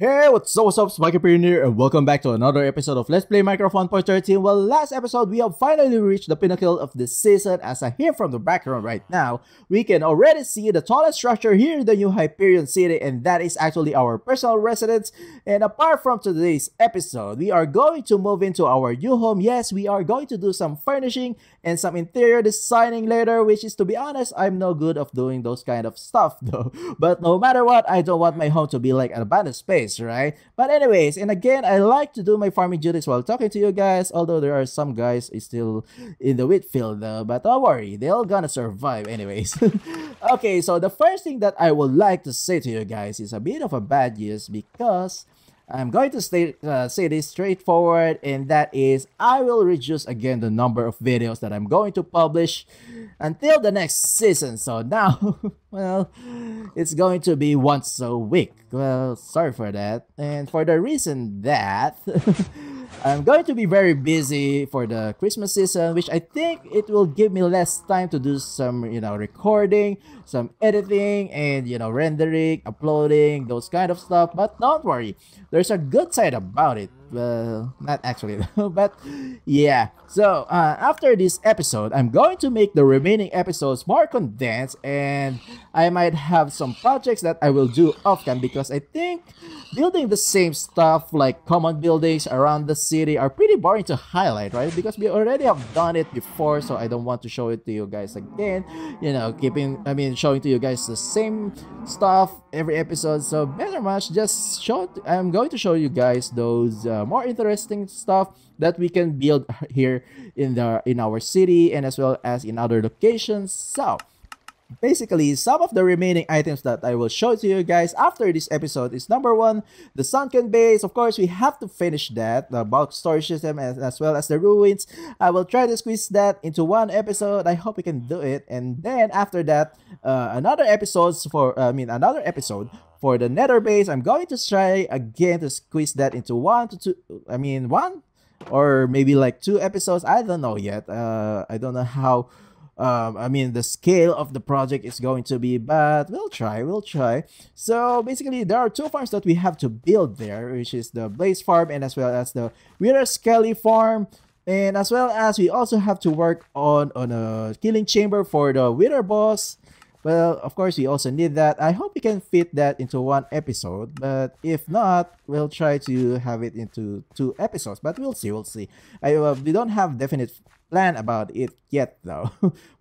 Hey, what's up, mikeyperion here, and welcome back to another episode of Let's Play Minecraft 1.13. Well, last episode, we have finally reached the pinnacle of this season. As I hear from the background right now, we can already see the tallest structure here in the new Hyperion City, and that is actually our personal residence. And apart from today's episode, we are going to move into our new home. Yes, we are going to do some furnishing and some interior designing later, which is, to be honest, I'm no good of doing those kind of stuff though. But no matter what, I don't want my home to be like an abandoned space, right? But anyways, and again, I like to do my farming duties while talking to you guys, although there are some guys still in the wheat field though, but don't worry, they're all gonna survive anyways. Okay, so the first thing that I would like to say to you guys is a bit of a bad news, because I'm going to say this straightforward, and that is I will reduce again the number of videos that I'm going to publish until the next season. So now, well, it's going to be once a week. Well, sorry for that. And for the reason that I'm going to be very busy for the Christmas season, which I think it will give me less time to do some, recording, some editing, and, rendering, uploading, those kind of stuff. But don't worry, there's a good side about it. Well, not actually, but yeah. So after this episode, I'm going to make the remaining episodes more condensed, and I might have some projects that I will do often, because I think building the same stuff like common buildings around the city are pretty boring to highlight, right? Because we already have done it before, so I don't want to show it to you guys again. Showing to you guys the same stuff every episode. So better much just I'm going to show you guys those more interesting stuff that we can build here in our city, and as well as in other locations. So basically, some of the remaining items that I will show to you guys after this episode is number one, the Sunken Base. Of course, we have to finish that, the bulk storage system, as well as the ruins. I will try to squeeze that into one episode. I hope we can do it. And then after that, another episode for the Nether base. I'm going to try again to squeeze that into one or maybe like 2 episodes. I don't know yet. I don't know how the scale of the project is going to be, but we'll try. So basically, there are 2 farms that we have to build there, which is the Blaze farm and as well as the Wither Skelly farm. And as well as we also have to work on a killing chamber for the Wither boss. Well, of course, we also need that. I hope we can fit that into 1 episode, but if not, we'll try to have it into 2 episodes. But we'll see. We don't have definite plan about it yet though.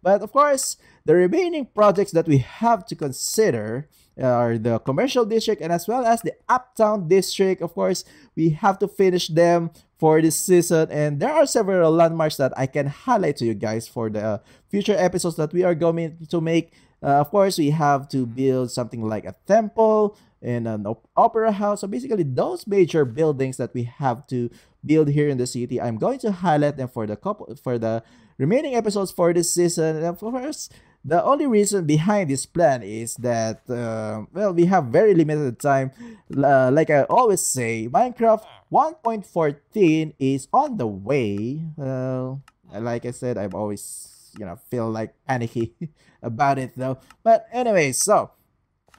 But of course, the remaining projects that we have to consider are the commercial district and as well as the uptown district. Of course, we have to finish them for this season, and there are several landmarks that I can highlight to you guys for the future episodes that we are going to make. Of course, we have to build something like a temple and an opera house. So basically, those major buildings that we have to build here in the city, I'm going to highlight them for the remaining episodes for this season. And of course, the only reason behind this plan is that we have very limited time. Like I always say, Minecraft 1.14 is on the way. Like I said, I've always feel like panicky about it though. But anyway, so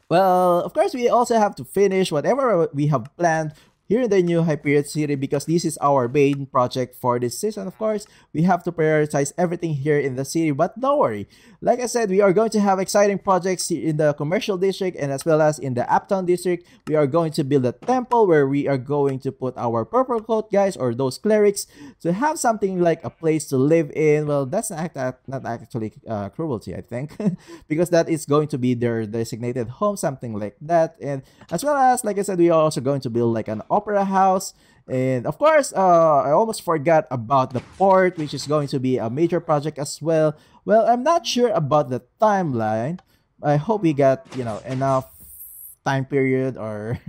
of course, we also have to finish whatever we have planned here in the new Hyperion City, because this is our main project for this season. Of course, we have to prioritize everything here in the city, but don't worry. Like I said, we are going to have exciting projects in the commercial district and as well as in the uptown district. We are going to build a temple where we are going to put our purple coat guys, or those clerics, to have something like a place to live in. Well, that's not actually cruelty, I think, because that is going to be their designated home, something like that. And as well as, like I said, we are also going to build like an opera house. And of course, I almost forgot about the port, which is going to be a major project as well. Well, I'm not sure about the timeline. I hope we got enough time period or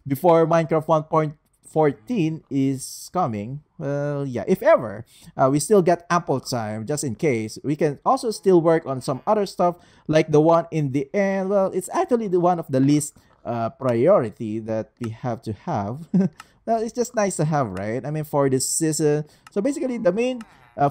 before Minecraft 1.14 is coming. Well, yeah, if ever we still get ample time, just in case, we can also still work on some other stuff like the one in the end. Well, it's actually the one of the least priority that we have to have. Well, it's just nice to have, right? For this season. So basically, the main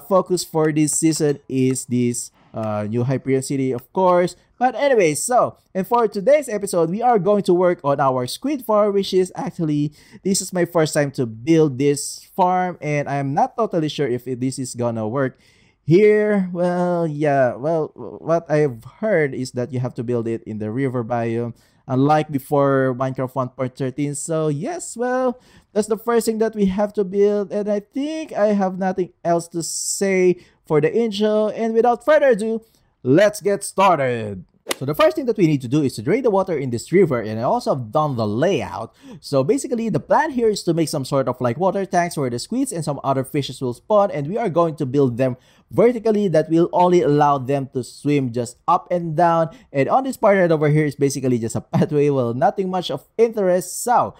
focus for this season is this new Hyperion City, of course. But anyway, so, and for today's episode, we are going to work on our squid farm, which is actually, this is my first time to build this farm, and I'm not totally sure if this is gonna work here. Well, yeah, well, what I've heard is that you have to build it in the river biome, unlike before Minecraft 1.13. So yes, well, that's the first thing that we have to build, and I think I have nothing else to say for the intro, and without further ado, let's get started. So the first thing that we need to do is to drain the water in this river, and I also have done the layout. So basically the plan here is to make some sort of like water tanks where the squids and some other fishes will spawn, and we are going to build them vertically that will only allow them to swim just up and down. And on this part right over here is basically just a pathway, well, nothing much of interest. So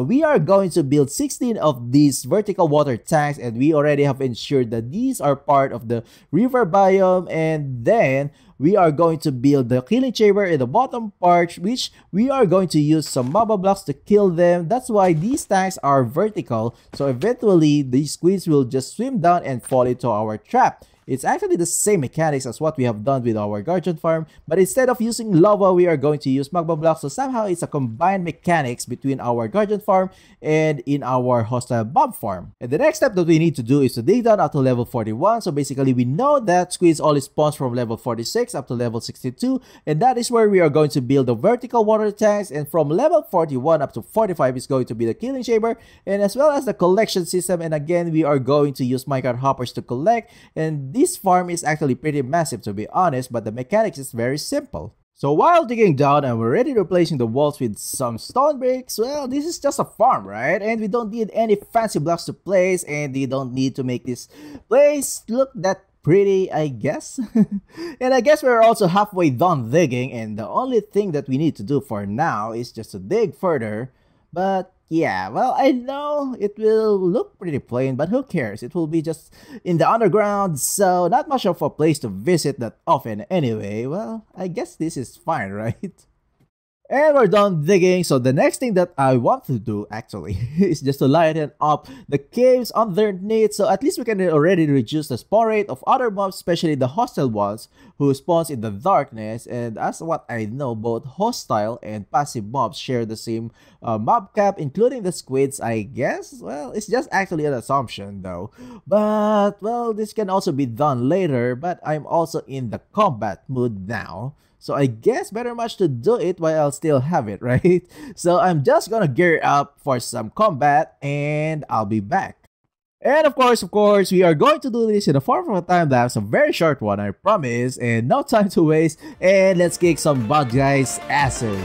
we are going to build 16 of these vertical water tanks, and we already have ensured that these are part of the river biome. And then we are going to build the killing chamber in the bottom part, which we are going to use some lava blocks to kill them. That's why these tanks are vertical, so eventually these squids will just swim down and fall into our trap. It's actually the same mechanics as what we have done with our guardian farm, but instead of using lava, we are going to use magma blocks. So somehow it's a combined mechanics between our guardian farm and in our hostile mob farm. And the next step that we need to do is to dig down up to level 41. So basically we know that squids only spawns from level 46 up to level 62, and that is where we are going to build the vertical water tanks. And from level 41 up to 45 is going to be the killing chamber, and as well as the collection system. And again, we are going to use minecart hoppers to collect, and this farm is actually pretty massive, to be honest, but the mechanics is very simple. So while digging down and we're already replacing the walls with some stone bricks, well, this is just a farm, right? And we don't need any fancy blocks to place, and we don't need to make this place look that pretty, I guess. And I guess we're also halfway done digging, and the only thing that we need to do for now is just to dig further. But yeah, well, I know it will look pretty plain, but who cares? It will be just in the underground, so not much of a place to visit that often anyway. Well, I guess this is fine, right? And we're done digging, so the next thing that I want to do actually is just to lighten up the caves underneath, so at least we can already reduce the spawn rate of other mobs, especially the hostile ones who spawns in the darkness. And as what I know, both hostile and passive mobs share the same mob cap, including the squids, I guess. Well, it's just actually an assumption though, but well, this can also be done later. But I'm also in the combat mood now, so I guess better much to do it while I'll still have it, right? So I'm just gonna gear up for some combat, and I'll be back. And of course, we are going to do this in the form of a time lapse, a very short one, I promise, and no time to waste, and let's kick some bad guys' asses.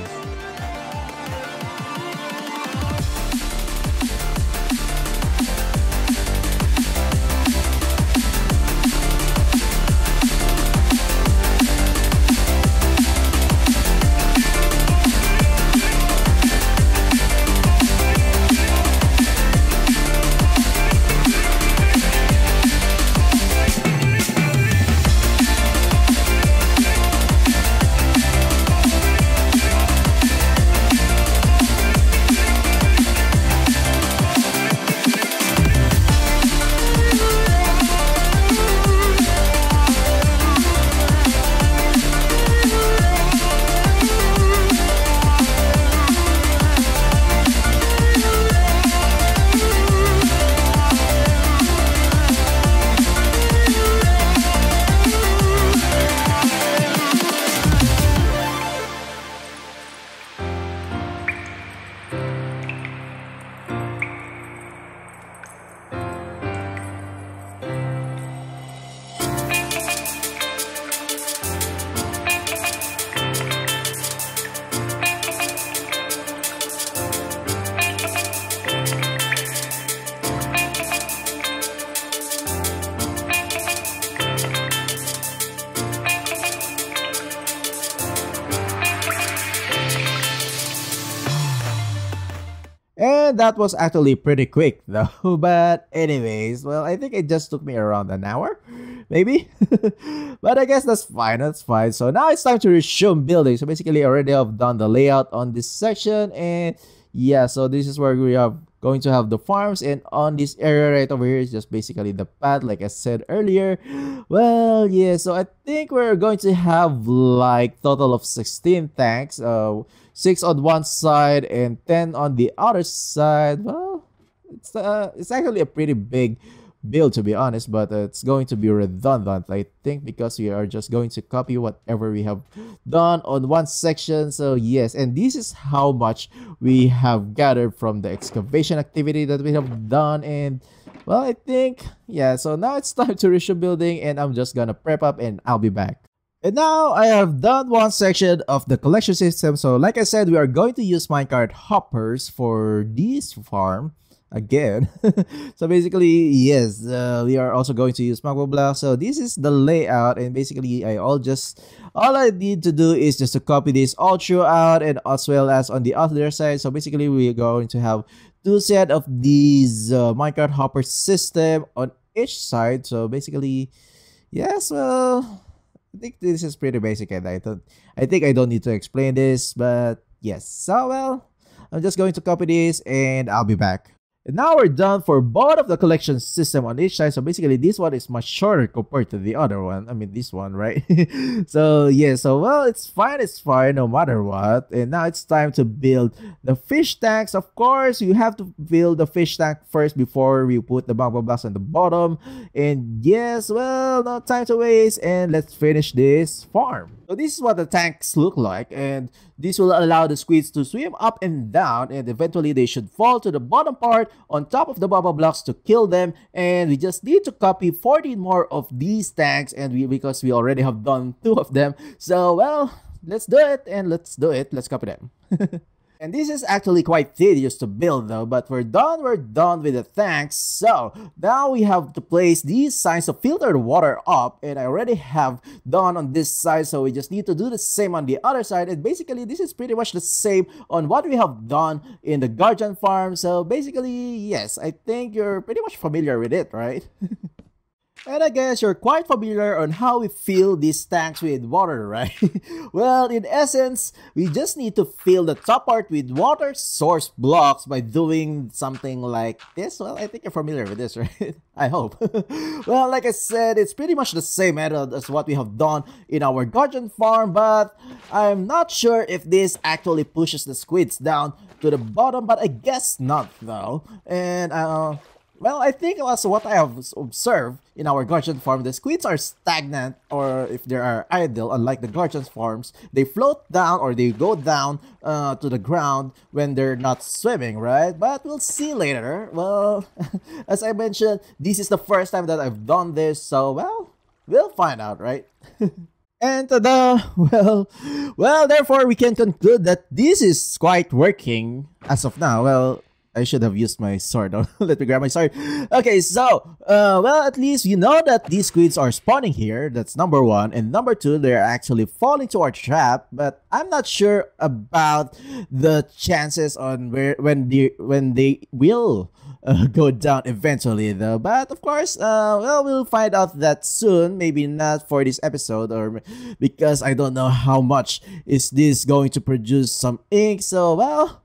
And that was actually pretty quick though. But anyways, well, I think it just took me around an hour, maybe. But I guess that's fine, that's fine. So now it's time to resume building. So basically, I already have done the layout on this section, and yeah, so this is where we have going to have the farms, and on this area right over here is just basically the path, like I said earlier. Well, yeah, so I think we're going to have like total of 16 tanks, 6 on one side and 10 on the other side. Well, it's actually a pretty big build, to be honest, but it's going to be redundant, I think, because we are just going to copy whatever we have done on one section. So yes, and this is how much we have gathered from the excavation activity that we have done. And well, I think, yeah, so now it's time to resume building, and I'm just gonna prep up and I'll be back. And now I have done one section of the collection system. So like I said, we are going to use minecart hoppers for this farm again. So basically, yes, we are also going to use magma blocks. So this is the layout, and basically all I need to do is just to copy this all throughout, and as well as on the other side. So basically we're going to have two set of these minecart hopper system on each side. So basically, yes, well, I think this is pretty basic, and I think I don't need to explain this, but yes. So well, I'm just going to copy this and I'll be back. And now we're done for both of the collection system on each side. So basically this one is much shorter compared to the other one. I mean this one, right? So yeah, so well, it's fine no matter what. And now it's time to build the fish tanks. Of course, you have to build the fish tank first before we put the magma blocks on the bottom. And yes, well, no time to waste, and let's finish this farm. So this is what the tanks look like, and this will allow the squids to swim up and down, and eventually they should fall to the bottom part on top of the magma blocks to kill them. And we just need to copy 14 more of these tanks, and because we already have done 2 of them. So well, let's do it, let's copy them. And this is actually quite tedious to build though, but we're done with the tanks. So now we have to place these signs to filter the water up, and I already have done on this side, so we just need to do the same on the other side. And basically this is pretty much the same on what we have done in the Guardian farm. So basically, yes, I think you're pretty much familiar with it, right? And I guess you're quite familiar on how we fill these tanks with water, right? Well, in essence, we just need to fill the top part with water source blocks by doing something like this. Well, I think you're familiar with this, right? I hope. Well, like I said, it's pretty much the same method as what we have done in our Guardian farm, but I'm not sure if this actually pushes the squids down to the bottom, but I guess not though. And well, I think also what I have observed in our Guardian farm, the squids are stagnant, or if they are idle, unlike the Guardian farms, they float down or they go down to the ground when they're not swimming, right? But we'll see later. Well, as I mentioned, this is the first time that I've done this, so well, we'll find out, right? And tada! Well, therefore we can conclude that this is quite working as of now. Well, I should have used my sword. Let me grab my sword. Okay, so, well, at least you know that these squids are spawning here. That's number 1. And number 2, they're actually falling to our trap. But I'm not sure about the chances on when they will go down eventually, though. But of course, well, we'll find out that soon. Maybe not for this episode, or because I don't know how much is this going to produce some ink. So, well,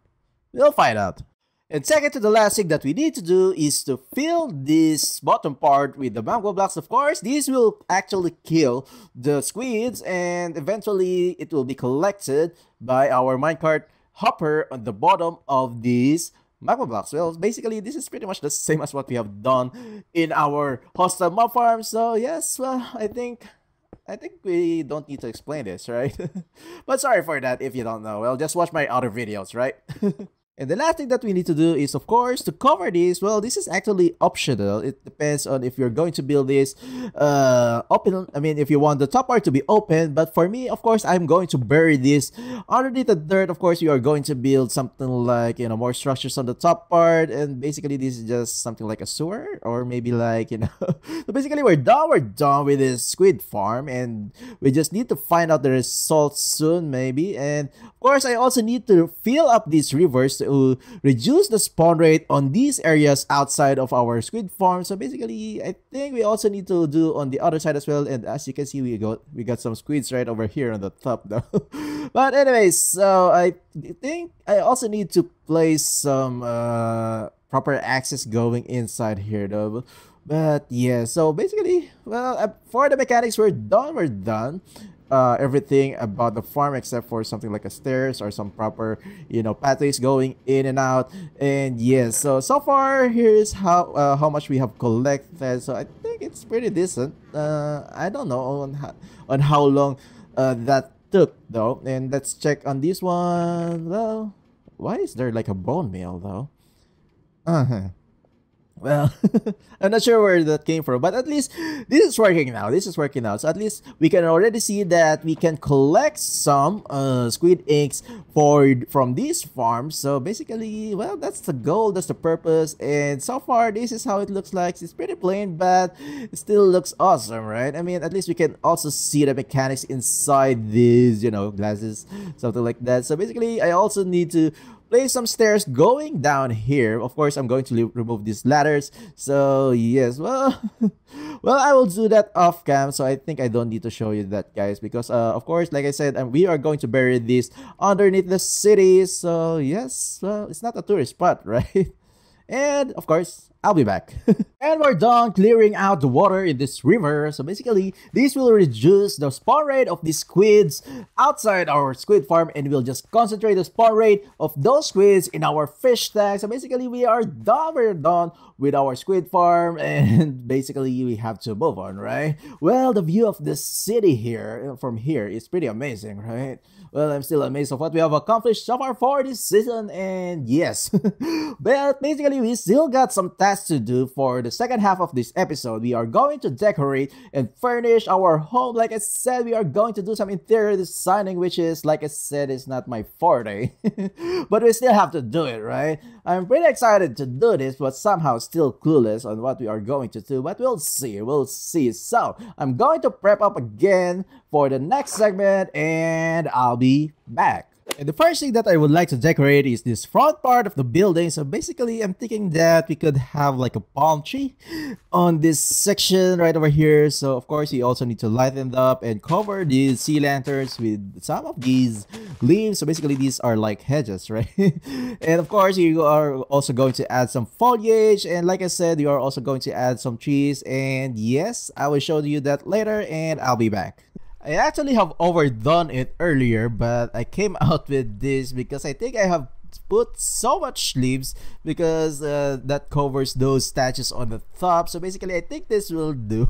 we'll find out. And second to the last thing that we need to do is to fill this bottom part with the magma blocks. Of course, these will actually kill the squids, and eventually it will be collected by our minecart hopper on the bottom of these magma blocks. Well, basically, this is pretty much the same as what we have done in our hostile mob farm. So yes, well, I think we don't need to explain this, right? But sorry for that if you don't know. Well, just watch my other videos, right? And the last thing that we need to do is, of course, to cover this. Well, this is actually optional. It depends on if you're going to build this open. I mean, if you want the top part to be open. But for me, of course, I'm going to bury this underneath the dirt. Of course, you are going to build something like, you know, more structures on the top part. And basically, this is just something like a sewer, or maybe like, you know. So basically, we're done with this squid farm. And we just need to find out the results soon, maybe. And of course, I also need to fill up these rivers to to reduce the spawn rate on these areas outside of our squid farm. So basically, I think we also need to do on the other side as well. And as you can see, we got some squids right over here on the top though. But anyways, so I think I also need to place some proper access going inside here though. But yeah, so basically, well, for the mechanics, we're done. Everything about the farm except for something like a stairs or some proper, you know, pathways going in and out. And yes, so far here's how much we have collected. So I think it's pretty decent. I don't know on how long that took though. And let's check on this one. Well, why is there like a bone meal though? Well, I'm not sure where that came from, but at least this is working now. This is working out. So at least we can already see that we can collect some squid eggs from these farms. So basically, well, that's the goal, that's the purpose. And so far, this is how it looks like. It's pretty plain, but it still looks awesome, right? I mean, at least we can also see the mechanics inside these, you know, glasses, something like that. So basically, I also need to place some stairs going down here. Of course, I'm going to remove these ladders. So yes, well, well, I will do that off cam. So I think I don't need to show you that, guys, because of course, like I said, we are going to bury this underneath the city. So yes, well, it's not a tourist spot, right? And of course, I'll be back. And we're done clearing out the water in this river. So basically, this will reduce the spawn rate of the squids outside our squid farm, and we'll just concentrate the spawn rate of those squids in our fish tank. So basically, we are done. We're done with our squid farm, and basically, we have to move on, right? Well, the view of the city here, from here, is pretty amazing, right? Well, I'm still amazed of what we have accomplished so far for this season, and yes. But basically, we still got some tasks to do for the second half of this episode. We are going to decorate and furnish our home. Like I said, we are going to do some interior designing, which is, like I said, is not my forte. But we still have to do it, right? I'm pretty excited to do this, but somehow still clueless on what we are going to do. But we'll see, we'll see. So, I'm going to prep up again for the next segment, and I'll be back. And the first thing that I would like to decorate is this front part of the building. So basically, I'm thinking that we could have like a palm tree on this section right over here. So of course, you also need to lighten it up and cover these sea lanterns with some of these leaves. So basically, these are like hedges, right? And of course, you are also going to add some foliage. And like I said, you are also going to add some trees. And yes, I will show you that later, and I'll be back. I actually have overdone it earlier, but I came out with this because I think I have put so much leaves because that covers those statues on the top. So basically, I think this will do.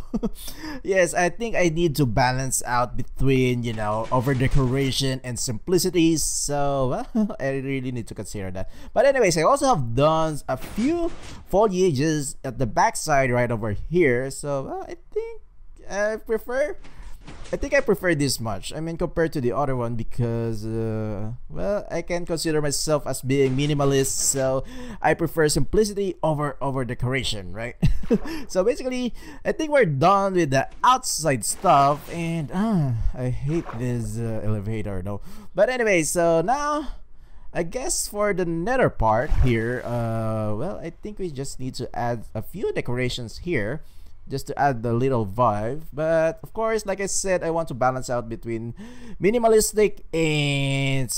Yes, I think I need to balance out between, you know, over decoration and simplicity. So I really need to consider that. But anyways, I also have done a few foliages at the backside right over here. So I think I prefer this much. I mean, compared to the other one, because well, I can consider myself as being minimalist, so I prefer simplicity over decoration, right? So basically, I think we're done with the outside stuff, and I hate this elevator though. But anyway, so now I guess for the nether part here, well, I think we just need to add a few decorations here, just to add the little vibe. But of course, like I said, I want to balance out between minimalistic and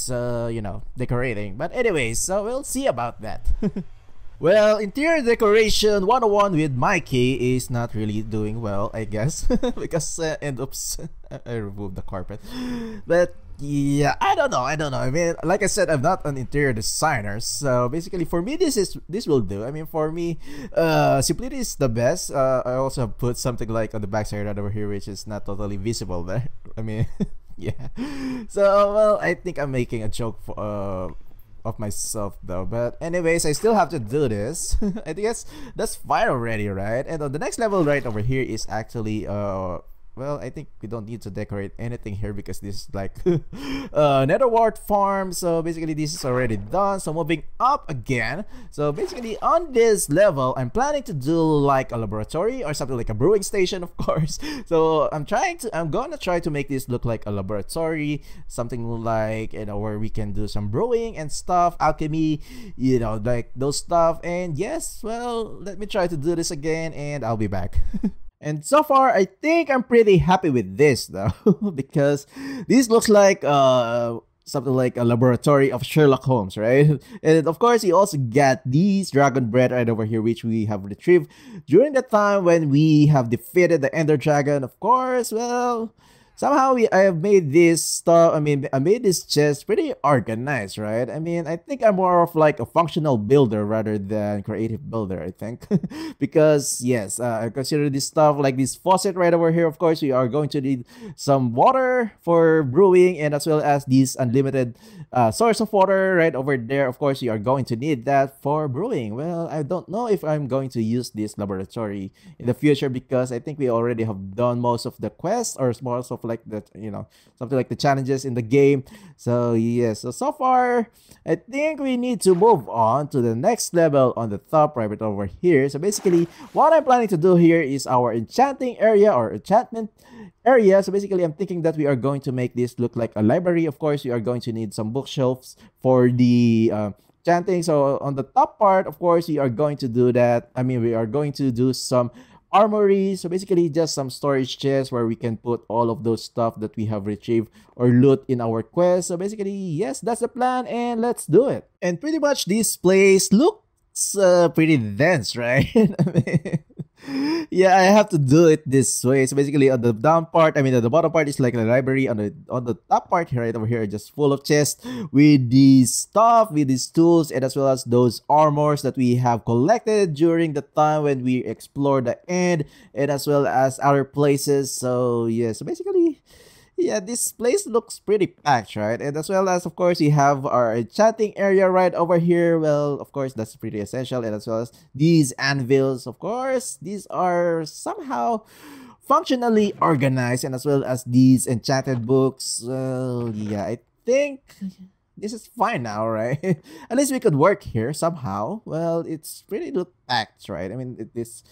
you know, decorating. But anyways, so we'll see about that. Well, interior decoration 101 with Mikey is not really doing well, I guess. Because and oops, I removed the carpet. But yeah, I don't know. I mean, like I said, I'm not an interior designer, so basically for me this will do. I mean, for me, simplicity is the best. I also have put something like on the backside right over here, which is not totally visible there. I mean, yeah. So well, I think I'm making a joke of myself though. But anyways, I still have to do this. I think that's fine already, right? And on the next level right over here is actually well, I think we don't need to decorate anything here because this is like Nether Wart farm. So basically this is already done. So moving up again. So basically on this level, I'm planning to do like a laboratory or something like a brewing station, of course. So I'm gonna try to make this look like a laboratory, something like, you know, where we can do some brewing and stuff, alchemy, you know, like those stuff. And yes, well, let me try to do this again and I'll be back. And so far, I think I'm pretty happy with this though, because this looks like something like a laboratory of Sherlock Holmes, right? And of course, you also got these dragon bread right over here, which we have retrieved during the time when we have defeated the Ender Dragon. Of course, well, somehow I have made this stuff, I made this chest pretty organized, right? I mean, I think I'm more of like a functional builder rather than creative builder, I think. Because, yes, I consider this stuff like this faucet right over here. Of course, we are going to need some water for brewing and as well as this unlimited source of water right over there. Of course, we are going to need that for brewing. Well, I don't know if I'm going to use this laboratory in the future because I think we already have done most of the quests or most of like the, you know, something like the challenges in the game. So yes, so far I think we need to move on to the next level on the top right over here. So basically what I'm planning to do here is our enchanting area or enchantment area. So basically I'm thinking that we are going to make this look like a library. Of course, we are going to need some bookshelves for the enchanting. So on the top part, of course, we are going to do that. I mean, we are going to do some armory. So basically just some storage chests where we can put all of those stuff that we have retrieved or loot in our quest. So basically, yes, that's the plan and let's do it. And pretty much this place looks pretty dense, right? Yeah, I have to do it this way. So basically on the down part, I mean the bottom part is like the library. On the top part here, right over here, just full of chests with these stuff, with these tools, and as well as those armors that we have collected during the time when we explored the end, and as well as other places. So yeah, so basically, yeah, this place looks pretty packed, right? And as well as, of course, we have our chatting area right over here. Well, of course, that's pretty essential. And as well as these anvils, of course, these are somehow functionally organized. And as well as these enchanted books. Well, yeah, I think this is fine now, right? At least we could work here somehow. Well, it's pretty look packed, right? I mean, it is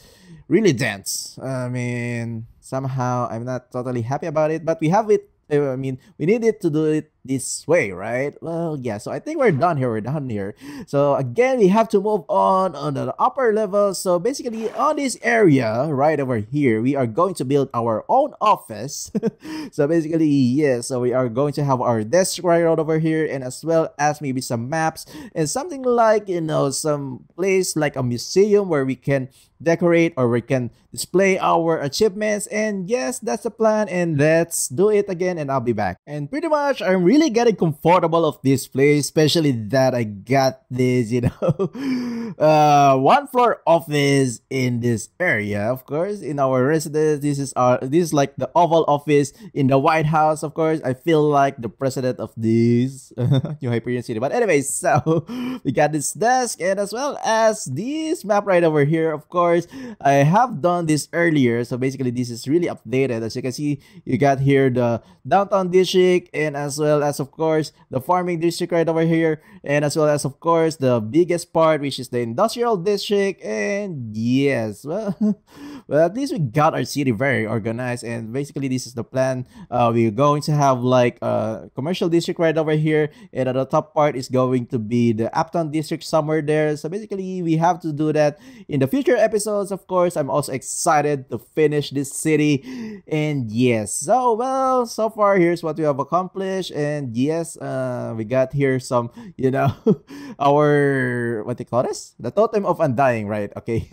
really dense. I mean, somehow I'm not totally happy about it, but we have it. I mean, we needed to do it this way, right? Well, yeah, so I think we're done here. We're done here. So again, we have to move on the upper level. So basically on this area right over here, we are going to build our own office. So basically, yeah, so we are going to have our desk right over here and as well as maybe some maps and something like, you know, some place like a museum where we can decorate or we can display our achievements. And yes, that's the plan and let's do it again and I'll be back. And pretty much I'm really getting comfortable of this place, especially that I got this, you know, one floor office in this area. Of course, in our residence, this is like the Oval Office in the White House. Of course, I feel like the president of this New Hyperion City. But anyways, so we got this desk and as well as this map right over here. Of course, I have done this earlier, so basically this is really updated. As you can see, you got here the downtown district and as well as of course the farming district right over here, and as well as of course the biggest part, which is the industrial district. And yes, well, well, at least we got our city very organized. And basically this is the plan. We're going to have like a commercial district right over here, and at the top part is going to be the uptown district somewhere there. So basically we have to do that in the future episodes. Of course, I'm also excited to finish this city. And yes, so well, so far here's what we have accomplished. And yes, we got here some, you know, our, what they call this, the totem of undying, right? Okay.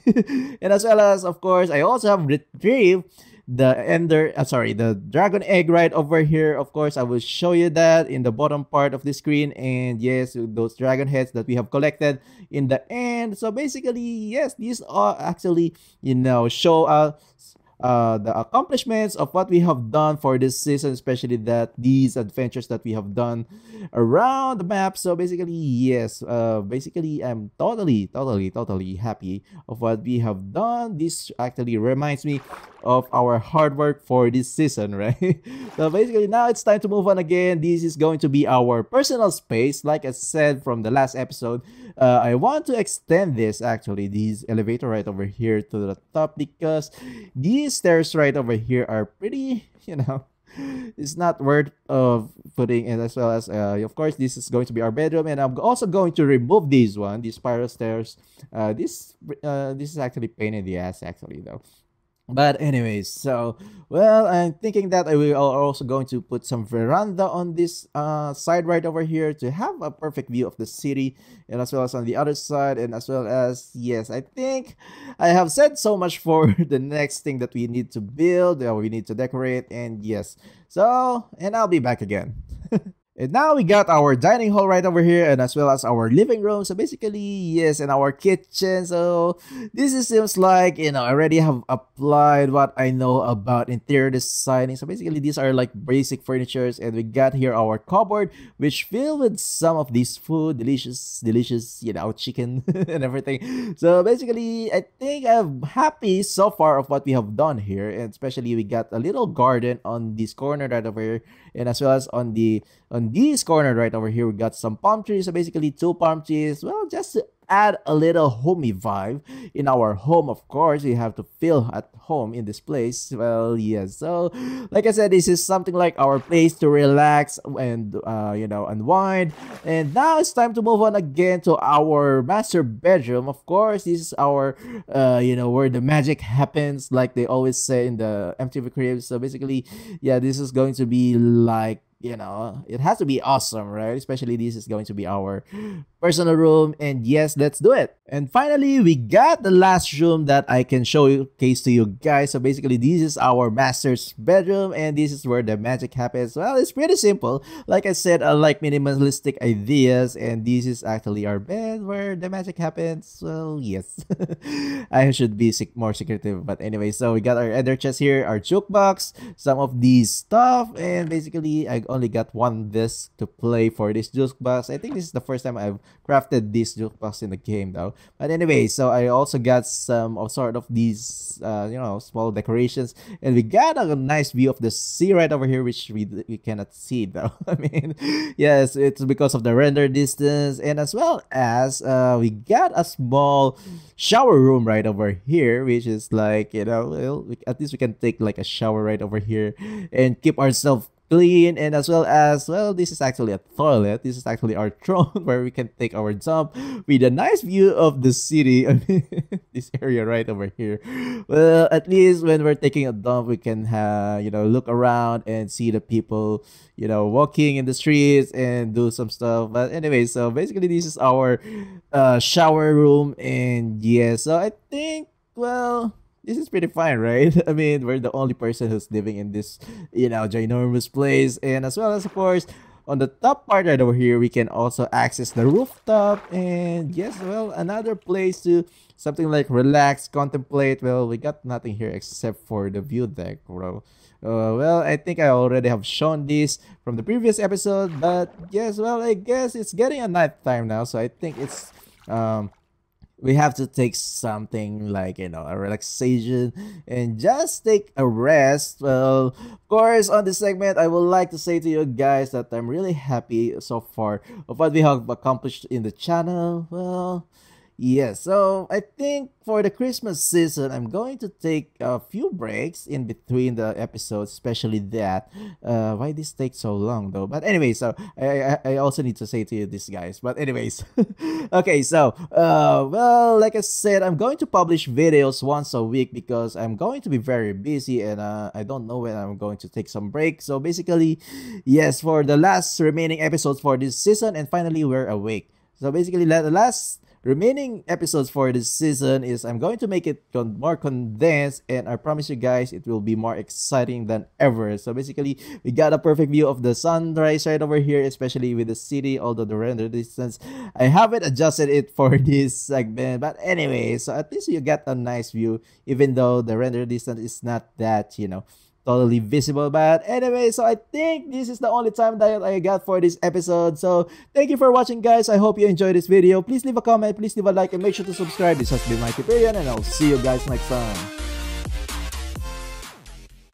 And as well as of course I also have retrieved the dragon egg right over here. Of course, I will show you that in the bottom part of the screen. And yes, those dragon heads that we have collected in the end. So basically, yes, these are actually, you know, show us the accomplishments of what we have done for this season, especially that these adventures that we have done around the map. So basically, yes, basically I'm totally happy of what we have done. This actually reminds me of our hard work for this season, right? So basically now it's time to move on again. This is going to be our personal space. Like I said from the last episode, I want to extend this actually, this elevator right over here to the top, because these stairs right over here are pretty, it's not worth of putting in, as well as of course this is going to be our bedroom, and I'm also going to remove these spiral stairs. This is actually pain in the ass actually though. But anyways, so well, I'm thinking that I will also going to put some veranda on this side right over here to have a perfect view of the city, and as well as on the other side, and as well as, yes, I think I have said so much for the next thing that we need to build, we need to decorate, and yes, so, and I'll be back again. And now we got our dining hall right over here, and as well as our living room. So basically, yes, and our kitchen. So this seems like, I already have applied what I know about interior designing. So basically, these are like basic furnitures, and we got here our cupboard, which filled with some of these food, delicious, chicken and everything. So basically, I think I'm happy so far of what we have done here, and especially we got a little garden on this corner right over here, and as well as on this corner right over here, we got some palm trees. So basically 2 palm trees, well, just to add a little homey vibe in our home. Of course, you have to feel at home in this place. Well, yes, so like I said, this is something like our place to relax and unwind. And now it's time to move on again to our master bedroom. Of course, this is our where the magic happens, like they always say in the MTV Cribs. So basically, yeah, this is going to be like, it has to be awesome, right? Especially this is going to be our personal room, and yes, let's do it. And finally, we got the last room that I can showcase to you guys. So basically, this is our master's bedroom, and this is where the magic happens. Well, it's pretty simple. Like I said, I like minimalistic ideas, and this is actually our bed where the magic happens. Well, yes, I should be more secretive, but anyway, so we got our ender chest here, our jukebox, some of these stuff, and basically I only got one disc to play for this jukebox. I think this is the first time I've crafted this jukebox in the game though. But anyway, so I also got some of sort of these small decorations, and we got a nice view of the sea right over here, which we cannot see though. I mean, yes, it's because of the render distance, and as well as we got a small shower room right over here, which is like, at least we can take like a shower right over here and keep ourselves clean, and as well as, well, this is actually a toilet. This is actually our throne where we can take our dump with a nice view of the city. I mean, this area right over here. Well, at least when we're taking a dump, we can look around and see the people walking in the streets and do some stuff. But anyway, so basically this is our shower room, and yeah, so I think, well, this is pretty fine, right? I mean, we're the only person who's living in this, ginormous place. And as well as, of course, on the top part right over here, we can also access the rooftop. And yes, well, another place to something like relax, contemplate. Well, we got nothing here except for the view deck, bro. Well, I think I already have shown this from the previous episode. But yes, well, I guess it's getting a night time now. So I think it's we have to take something like, a relaxation and just take a rest. Well, of course, on this segment, I would like to say to you guys that I'm really happy so far of what we have accomplished in the channel. Well, yeah, so I think for the Christmas season, I'm going to take a few breaks in between the episodes, especially that. Why this takes so long though? But anyway, so I also need to say to you this, guys. But anyways, okay, so well, like I said, I'm going to publish videos once a week because I'm going to be very busy, and I don't know when I'm going to take some break. So basically, yes, for the last remaining episodes for this season, and finally we're awake. So basically, the last remaining episodes for this season is I'm going to make it more condensed, and I promise you guys it will be more exciting than ever. So basically, we got a perfect view of the sunrise right over here, especially with the city, although the render distance, I haven't adjusted it for this segment. But anyway, so at least you get a nice view, even though the render distance is not that, totally visible. But anyway, so I think this is the only time that I got for this episode. So thank you for watching, guys. I hope you enjoyed this video. Please leave a comment, please leave a like, and make sure to subscribe. This has been mikeyperion, and I'll see you guys next time.